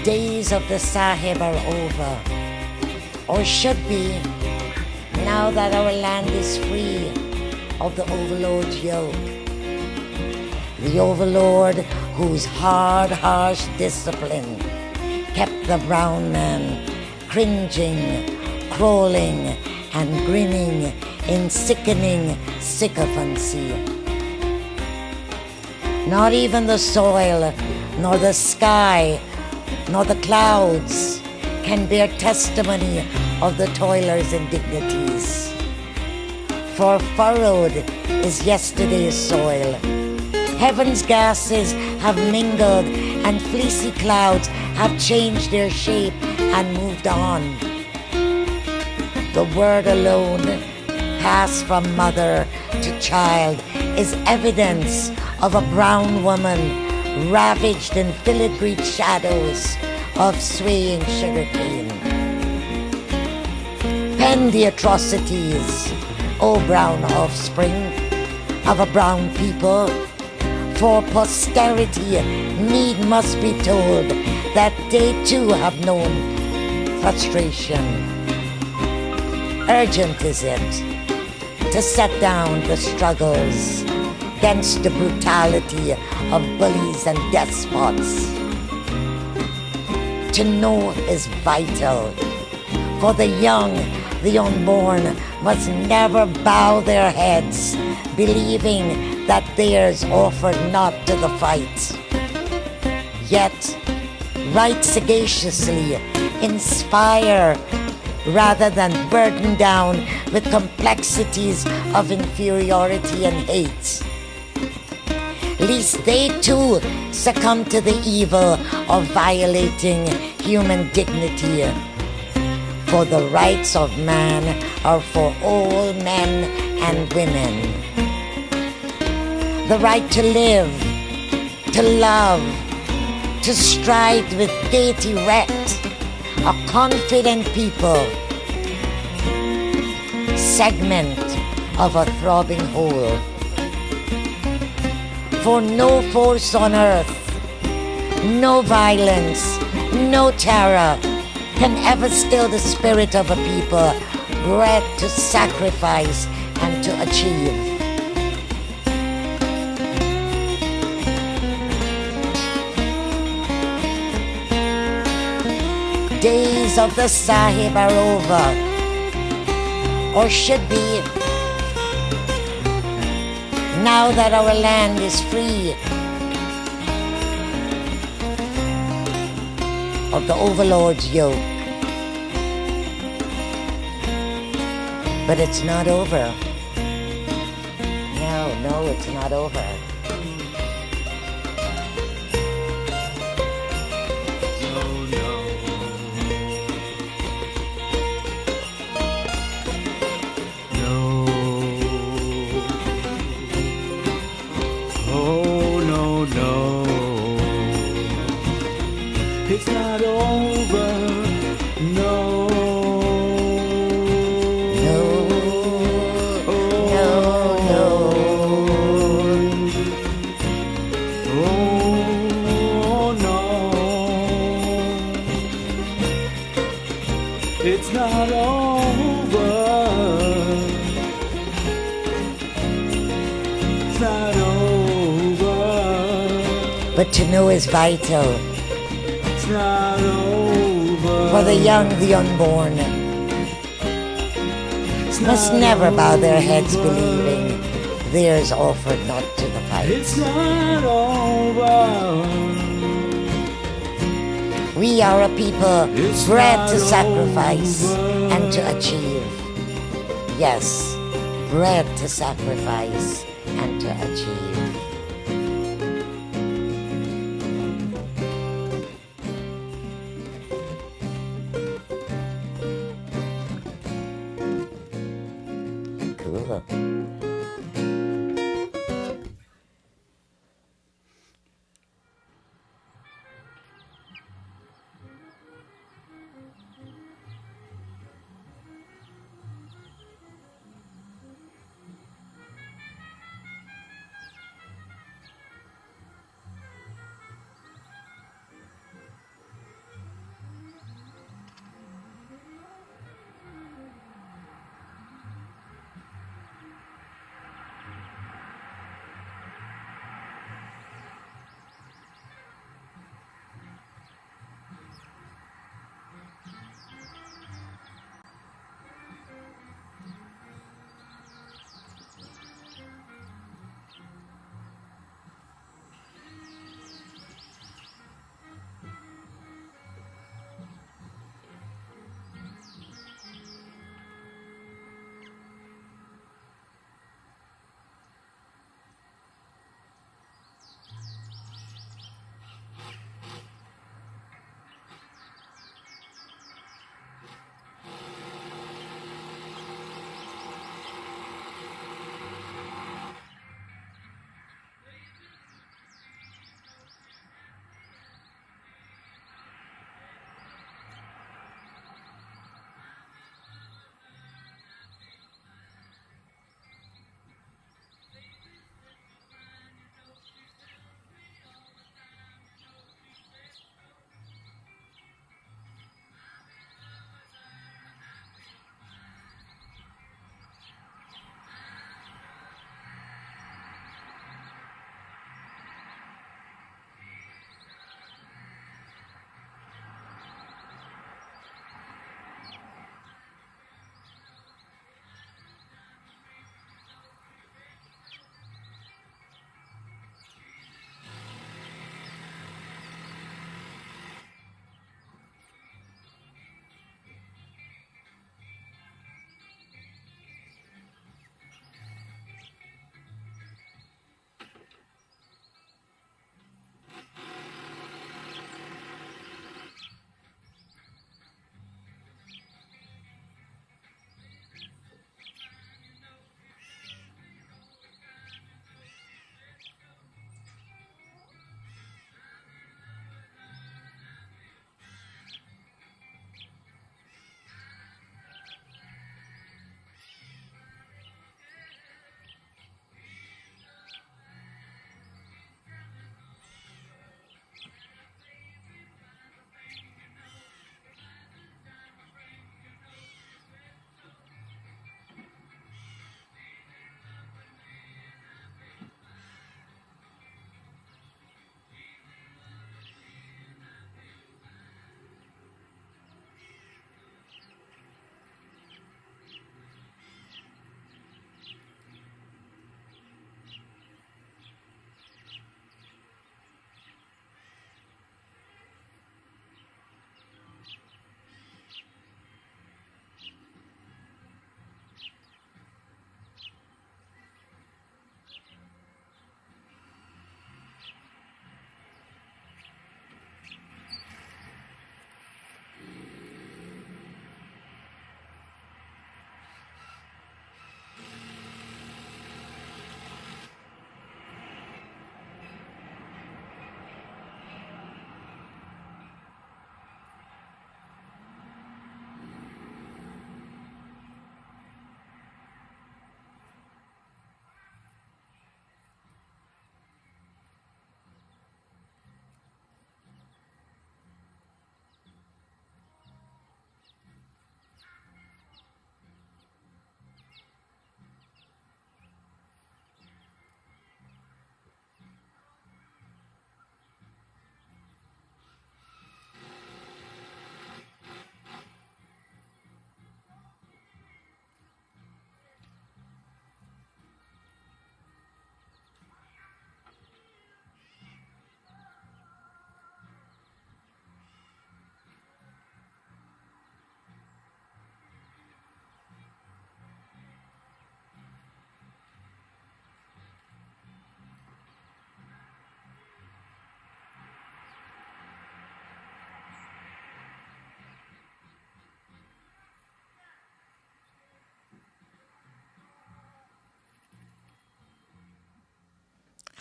A: Days of the Sahib are over, or should be, now that our land is free of the overlord's yoke. The overlord whose hard, harsh discipline kept the brown man cringing, crawling, and grinning in sickening sycophancy. Not even the soil, nor the sky, nor the clouds can bear testimony of the toiler's indignities. For furrowed is yesterday's soil. Heaven's gases have mingled, and fleecy clouds have changed their shape and moved on. The word alone, passed from mother to child, is evidence of a brown woman ravaged in filigreed shadows of swaying sugarcane. Pen the atrocities, O brown offspring of a brown people, for posterity need must be told that they too have known frustration. Urgent is it to set down the struggles against the brutality of bullies and despots. To know is vital, for the young, the unborn, must never bow their heads, believing that theirs offered not to the fight. Yet, write sagaciously, inspire, rather than burden down with complexities of inferiority and hate, lest they too succumb to the evil of violating human dignity. For the rights of man are for all men and women. The right to live, to love, to stride with gait erect, a confident people, segment of a throbbing whole. For no force on earth, no violence, no terror can ever still the spirit of a people bred to sacrifice and to achieve. Days of the Sahib are over, or should be, now that our land is free of the overlord's yoke. But it's not over. No, it's not over.
E: It's not over, no. Oh, no. It's not over. It's not over.
A: But to know is vital.
E: Not over.
A: For the young, the unborn must never bow their heads believing theirs offered not to the fight.
E: It's not over.
A: We are a people bred to sacrifice and to achieve. Yes, bred to sacrifice and to achieve. Cool.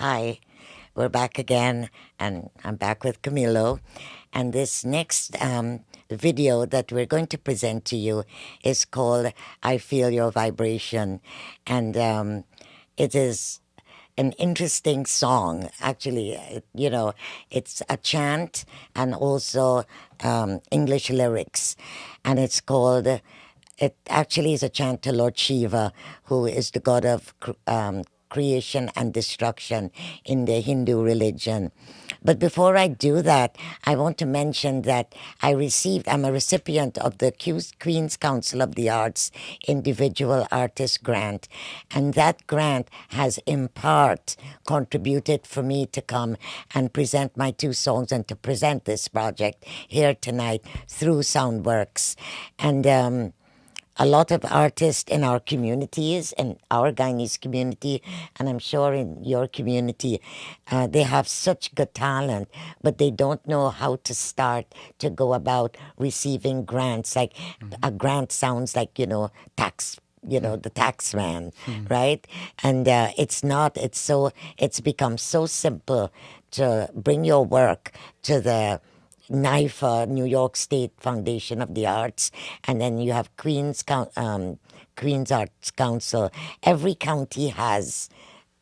A: Hi, we're back again, and I'm back with Camilo. And this next video that we're going to present to you is called I Feel Your Vibration. And it is an interesting song. Actually, it's a chant and also English lyrics. And it's called, it actually is a chant to Lord Shiva, who is the god of creation and destruction in the Hindu religion. But before I do that, I want to mention that I'm a recipient of the Queen's Council of the Arts Individual Artist Grant. And that grant has in part contributed for me to come and present my 2 songs and to present this project here tonight through Soundworks. And a lot of artists in our communities, in our Guyanese community, and I'm sure in your community, they have such good talent, but they don't know how to start to go about receiving grants. Like a grant sounds like, tax, the tax man, right? And it's become so simple to bring your work to the NYFA, New York State Foundation of the Arts, and then you have Queen's Arts Council. Every county has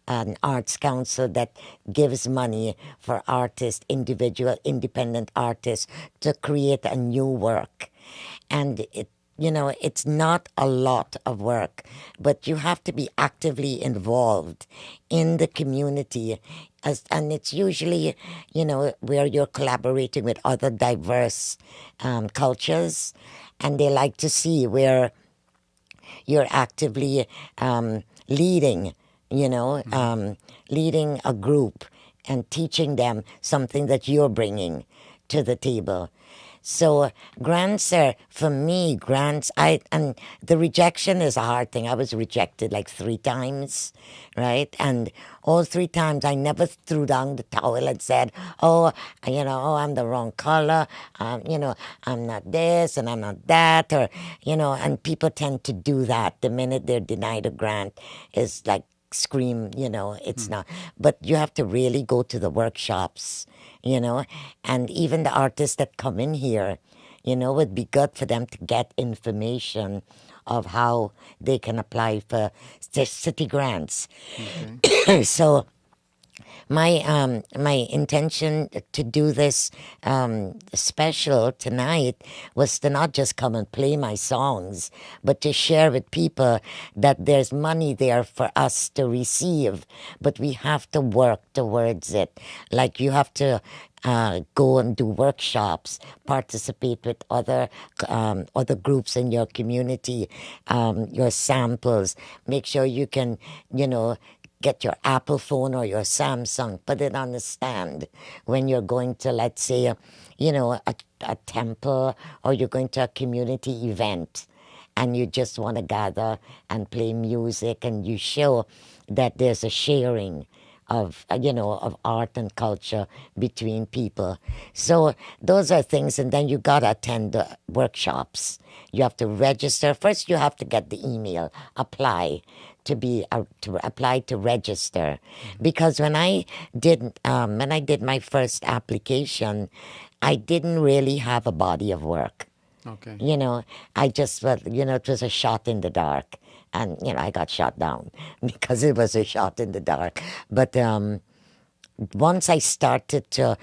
A: an arts council that gives money for artists, individual, independent artists, to create a new work. And it's not a lot of work, but you have to be actively involved in the community. And it's usually, where you're collaborating with other diverse cultures, and they like to see where you're actively leading, leading a group and teaching them something that you're bringing to the table. So grants and the rejection is a hard thing. I was rejected like 3 times, right? And all 3 times I never threw down the towel and said, I'm the wrong color, I'm not this and I'm not that, or, and people tend to do that the minute they're denied a grant. Is like scream, it's not. But you have to really go to the workshops, and even the artists that come in here, would be good for them to get information of how they can apply for city grants. Okay. So my intention to do this special tonight was to not just come and play my songs, but to share with people that there's money there for us to receive, but we have to work towards it. Like you have to go and do workshops, participate with other groups in your community, your samples. Make sure you can, get your Apple phone or your Samsung, put it on the stand when you're going to, let's say, a temple, or you're going to a community event, and you just want to gather and play music, and you show that there's a sharing of art and culture between people. So those are things, and then you gotta attend the workshops. You have to register. First, you have to get the email, apply to register, because when I did my first application, I didn't really have a body of work.
C: Okay.
A: I just it was a shot in the dark, and I got shot down because it was a shot in the dark. But once I started to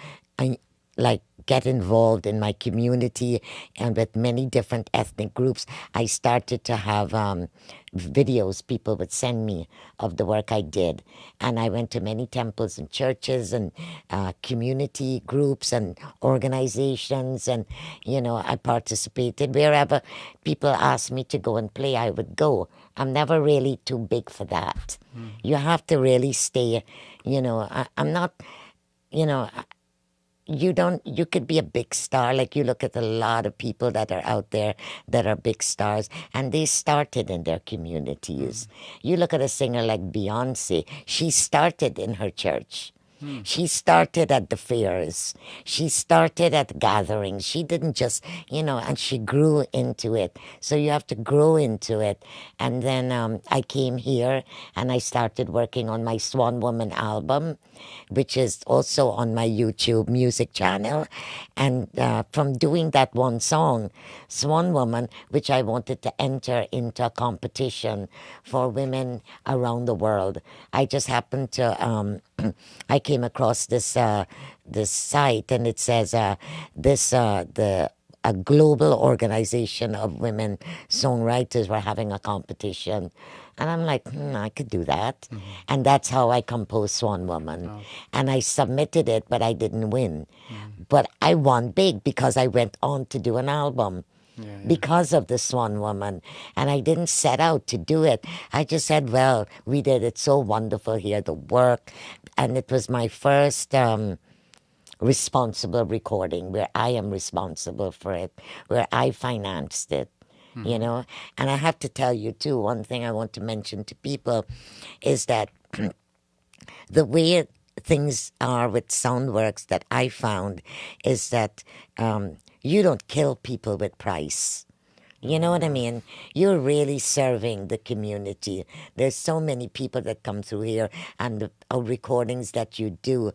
A: get involved in my community and with many different ethnic groups, I started to have videos people would send me of the work I did. And I went to many temples and churches and community groups and organizations, and, I participated. Wherever people asked me to go and play, I would go. I'm never really too big for that. You have to really stay, I'm not, you could be a big star. Like you look at a lot of people that are out there that are big stars, and they started in their communities. You look at a singer like Beyonce, she started in her church. She started at the fairs. She started at gatherings. She didn't just, and she grew into it. So you have to grow into it. And then I came here and I started working on my Swan Woman album, which is also on my YouTube music channel. And from doing that one song, Swan Woman, which I wanted to enter into a competition for women around the world, I just happened to, I came across this this site, and it says a global organization of women songwriters were having a competition. And I'm like, I could do that. And that's how I composed Swan Woman. And I submitted it, but I didn't win. But I won big because I went on to do an album because of the Swan Woman. And I didn't set out to do it. I just said, well, we did it so wonderful here, the work. And it was my first responsible recording where I am responsible for it, where I financed it. And I have to tell you too, one thing I want to mention to people is that the way things are with Soundworks that I found is that you don't kill people with price. You know what I mean? You're really serving the community. There's so many people that come through here, and the recordings that you do,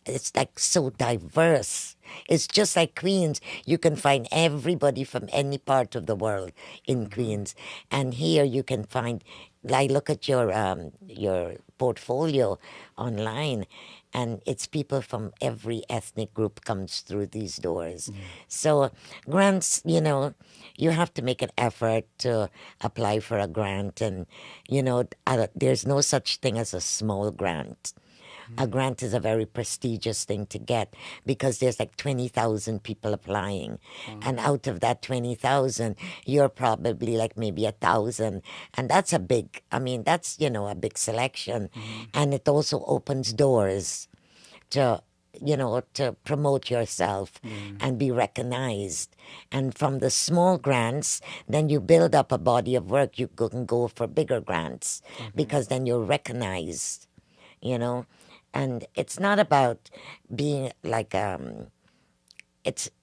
A: it's like so diverse. It's just like Queens. You can find everybody from any part of the world in Queens. And here you can find, I look at your portfolio online, and it's people from every ethnic group comes through these doors. So grants, you have to make an effort to apply for a grant. And, there's no such thing as a small grant. A grant is a very prestigious thing to get because there's like 20,000 people applying. And out of that 20,000, you're probably like maybe 1,000. And that's a big selection. And it also opens doors to promote yourself and be recognized. And from the small grants, then you build up a body of work. You can go for bigger grants because then you're recognized, And it's not about being like, and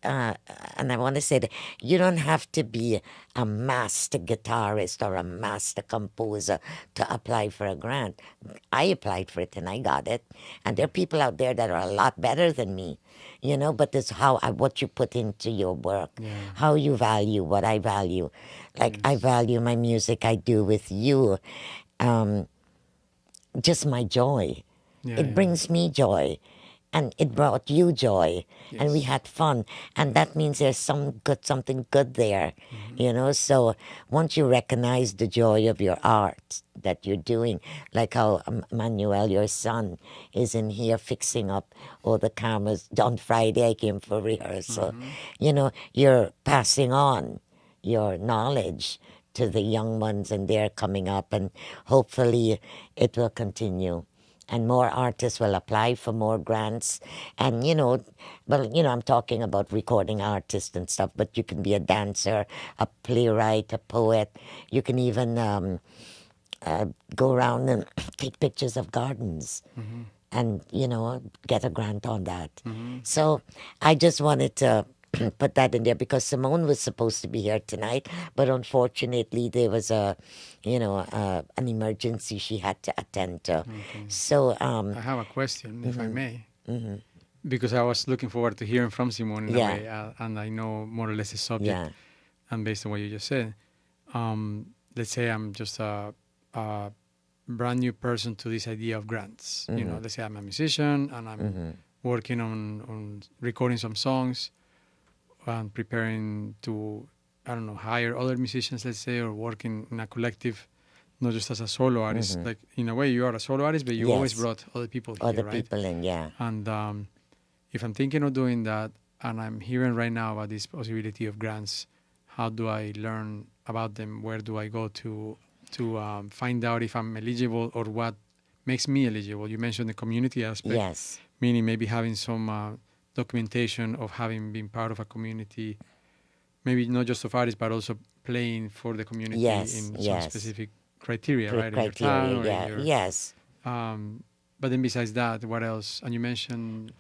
A: I want to say that you don't have to be a master guitarist or a master composer to apply for a grant. I applied for it and I got it. And there are people out there that are a lot better than me, but it's what you put into your work, how you value what I value. Like I value my music I do with you, just my joy. It brings me joy, and it brought you joy, and we had fun, and that means there's something good there, So once you recognize the joy of your art that you're doing, like how Manuel, your son, is in here fixing up all the cameras. On Friday, I came for rehearsal. You're passing on your knowledge to the young ones, and they're coming up, and hopefully it will continue. And more artists will apply for more grants. And, I'm talking about recording artists and stuff, but you can be a dancer, a playwright, a poet. You can even go around and take pictures of gardens and, get a grant on that. So I just wanted to put that in there because Simone was supposed to be here tonight, but unfortunately there was an emergency she had to attend to. So
C: I have a question, if I may, because I was looking forward to hearing from Simone in a way, and I know more or less the subject, and based on what you just said, let's say I'm just a brand new person to this idea of grants. Let's say I'm a musician and I'm working on recording some songs. And preparing to, hire other musicians, let's say, or working in a collective, not just as a solo artist. Like, in a way, you are a solo artist, but you always brought other people here,
A: other
C: right?
A: people in,
C: And if I'm thinking of doing that, and I'm hearing right now about this possibility of grants, how do I learn about them? Where do I go to find out if I'm eligible or what makes me eligible? You mentioned the community aspect, meaning maybe having some documentation of having been part of a community, maybe not just of artists, but also playing for the community in some specific criteria, right?
A: Criteria,
C: in your town or in your, But then besides that, what else? And you mentioned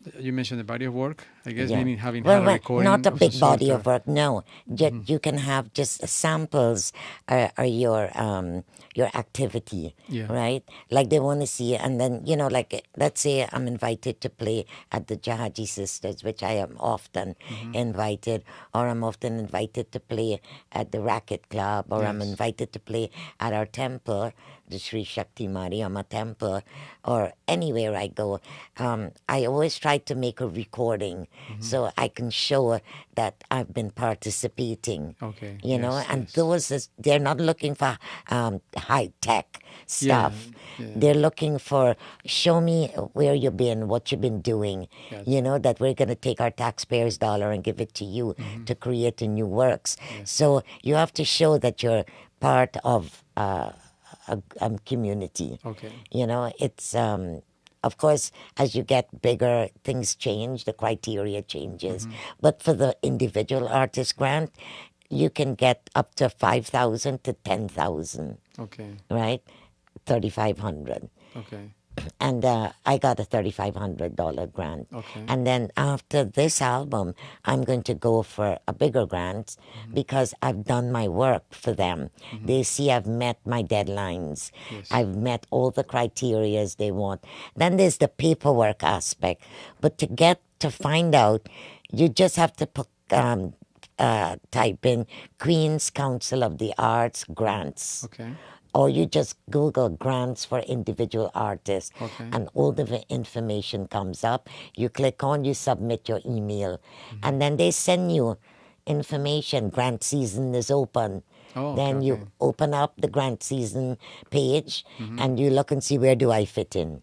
C: the body of work, I guess, meaning having had a recording.
A: Not a
C: of
A: big
C: some sort,
A: body of work. No, you can have just samples are your activity, right? Like they want to see, and then like let's say I'm invited to play at the Jahajee Sisters, which I am often invited, or I'm often invited to play at the Racket Club, or I'm invited to play at our temple, the Sri Shakti Mariamma temple, or anywhere I go. I always try to make a recording so I can show that I've been participating.
C: Okay.
A: And those they're not looking for high tech stuff. They're looking for show me where you've been, what you've been doing. That we're going to take our taxpayers' dollar and give it to you to create the new works. So you have to show that you're part of a community.
C: Okay.
A: It's of course, as you get bigger, things change, the criteria changes. But for the individual artist grant, you can get up to 5,000 to 10,000.
C: Okay.
A: Right? 3,500.
C: Okay.
A: And I got a $3,500 grant.
C: Okay.
A: And then after this album, I'm going to go for a bigger grant because I've done my work for them. They see I've met my deadlines. I've met all the criterias they want. Then there's the paperwork aspect. But to find out, you just have to type in Queen's Council of the Arts grants.
C: Okay.
A: Or you just Google grants for individual artists,
C: Okay.
A: and all the information comes up. You click on, you submit your email, and then they send you information. Grant season is open.
C: Oh,
A: Then
C: okay,
A: you
C: okay.
A: open up the grant season page, and you look and see where do I fit in.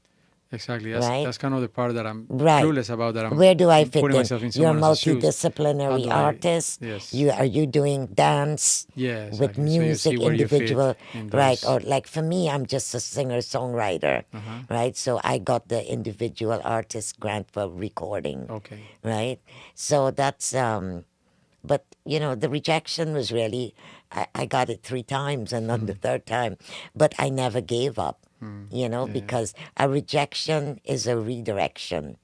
C: Exactly.
A: Right?
C: That's kind of the part that I'm
A: Right.
C: clueless about. That I'm
A: Where do I fit
C: putting
A: in?
C: myself in
A: You're a
C: someone else's shoes.
A: multidisciplinary
C: How do I-
A: artist.
C: Yes.
A: Are you doing dance?
C: Yeah,
A: With
C: exactly. So you see
A: music,
C: where you fit
A: individual,
C: in
A: right?
C: those-
A: Or like for me, I'm just a singer-songwriter, right? So I got the individual artist grant for recording,
C: Okay.
A: right? So that's, but the rejection was really, I got it 3 times, and on the third time, but I never gave up, because a rejection is a redirection.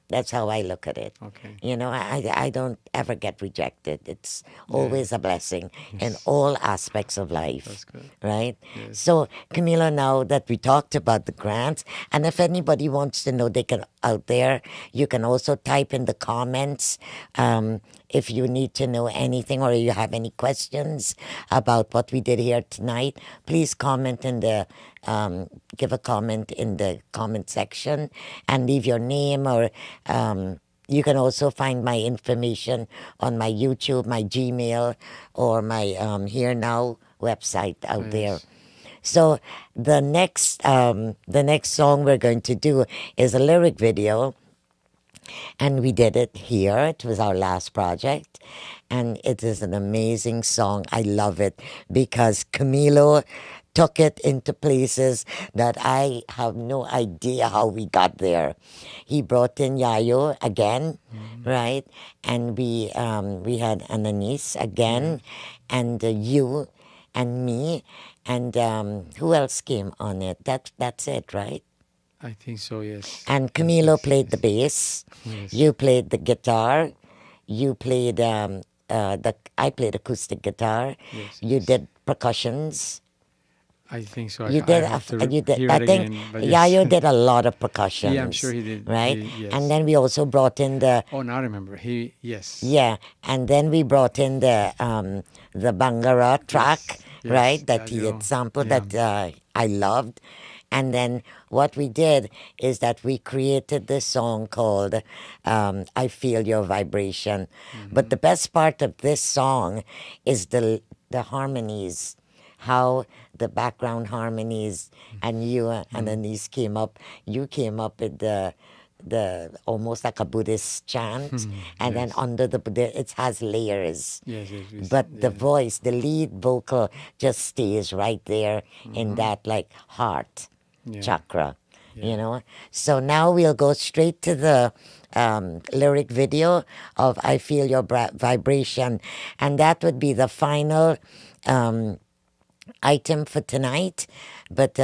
A: That's how I look at it.
C: Okay.
A: I don't ever get rejected. It's always a blessing in all aspects of life.
C: That's good.
A: Right?
C: Yes.
A: So, Camilo, now that we talked about the grants, and if anybody wants to know, they can out there, you can also type in the comments if you need to know anything or you have any questions about what we did here tonight. Please comment in the give a comment in the comment section and leave your name, or you can also find my information on my YouTube, my Gmail, or my Here Now website out there. So the next song we're going to do is a lyric video, and we did it here. It was our last project, and it is an amazing song. I love it because Camilo took it into places that I have no idea how we got there. He brought in Yayo again, right? And we had Ananis again, and you and me, and who else came on it? That's it, right?
C: I think so, yes.
A: And Camilo played the bass.
C: Yes.
A: You played the guitar. You played I played acoustic guitar.
C: Yes,
A: You
C: yes.
A: did percussions.
C: I think so.
A: You
C: I
A: did.
C: have to
A: You did.
C: hear
A: I
C: it
A: think
C: again, but yes.
A: Yayo did a lot of percussions.
C: Yeah, I'm sure he did.
A: Right.
C: Yes.
A: And then we also brought in the
C: Oh, now I remember. Yes.
A: yeah, and then we brought in the Bangara track,
C: yes,
A: right? That
C: that
A: he
C: you-
A: had sampled
C: yeah.
A: that I loved. And then what we did is that we created this song called I Feel Your Vibration. But the best part of this song is the harmonies, how the background harmonies, and you and Anise came up. You came up with the almost like a Buddhist chant, and then
C: yes.
A: under it has layers.
C: Yes.
A: But the voice, the lead vocal, just stays right there in that like heart
C: Yeah.
A: chakra, So now we'll go straight to the lyric video of I Feel Your Vibration, and that would be the final item for tonight. But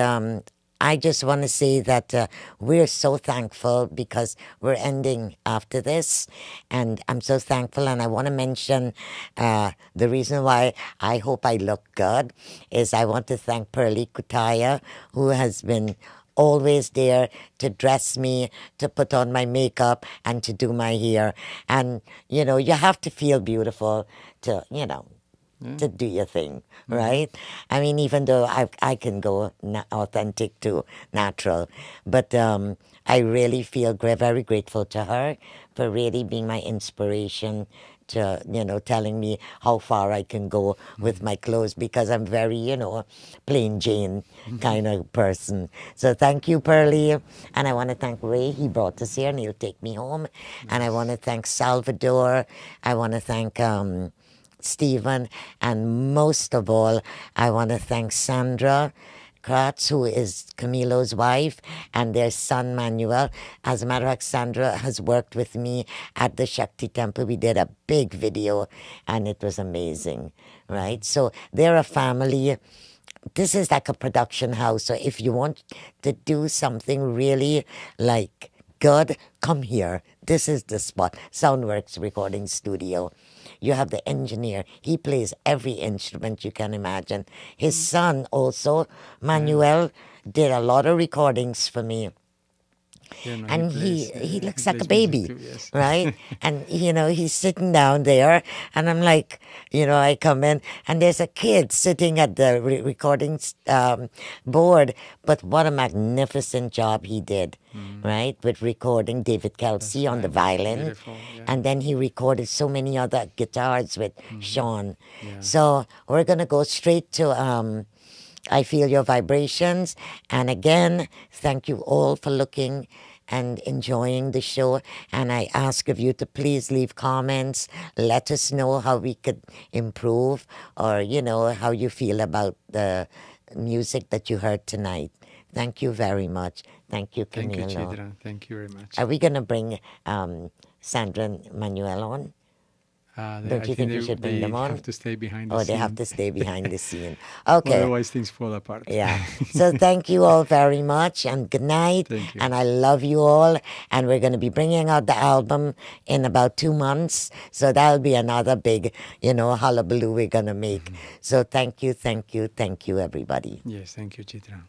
A: I just want to say that we're so thankful because we're ending after this. And I'm so thankful. And I want to mention the reason why I hope I look good is I want to thank Pearlie Kutaya, who has been always there to dress me, to put on my makeup, and to do my hair. And, you know, you have to feel beautiful to, you know, to do your thing, right? I mean, even though I can go authentic to natural, but I really feel very grateful to her for really being my inspiration to, you know, telling me how far I can go with my clothes because I'm very, you know, plain Jane kind of person. So thank you, Pearlie. And I want to thank Ray. He brought us here and he'll take me home. And I want to thank Salvador. I want to thank Stephen, and most of all, I want to thank Sandra Kratz, who is Camilo's wife, and their son Manuel. As a matter of fact, Sandra has worked with me at the Shakti Temple. We did a big video, and it was amazing, right? So they're a family. This is like a production house. So if you want to do something really like good, come here. This is the spot. Soundworks Recording Studio. You have the engineer. He plays every instrument you can imagine. His son also, Manuel, did a lot of recordings for me.
C: Yeah, no,
A: And he looks like a baby,
C: too, yes.
A: right? And, you know, he's sitting down there, and I'm like, you know, I come in, and there's a kid sitting at the recording board. But what a magnificent job he did, right? With recording David Kelsey on the violin.
C: Beautiful, yeah.
A: And then he recorded so many other guitars with Sean.
C: Yeah.
A: So we're going to go straight to I Feel Your Vibrations. And again, thank you all for looking and enjoying the show. And I ask of you to please leave comments. Let us know how we could improve, or, you know, how you feel about the music that you heard tonight. Thank you very much. Thank you, Camilo.
C: Thank you, Chitra. Thank you very much.
A: Are we going to bring Sandra and Manuel on? Don't you think we should bring them on?
C: They have to stay behind the
A: Oh,
C: scene.
A: they have to stay behind the scene. Okay.
C: Otherwise, things fall apart.
A: Yeah. So thank you all very much, and good night.
C: Thank you.
A: And I love you all. And we're going to be bringing out the album in about 2 months. So that'll be another big, you know, hullabaloo we're going to make. So thank you, everybody.
C: Yes, thank you, Chitra.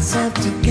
C: myself together.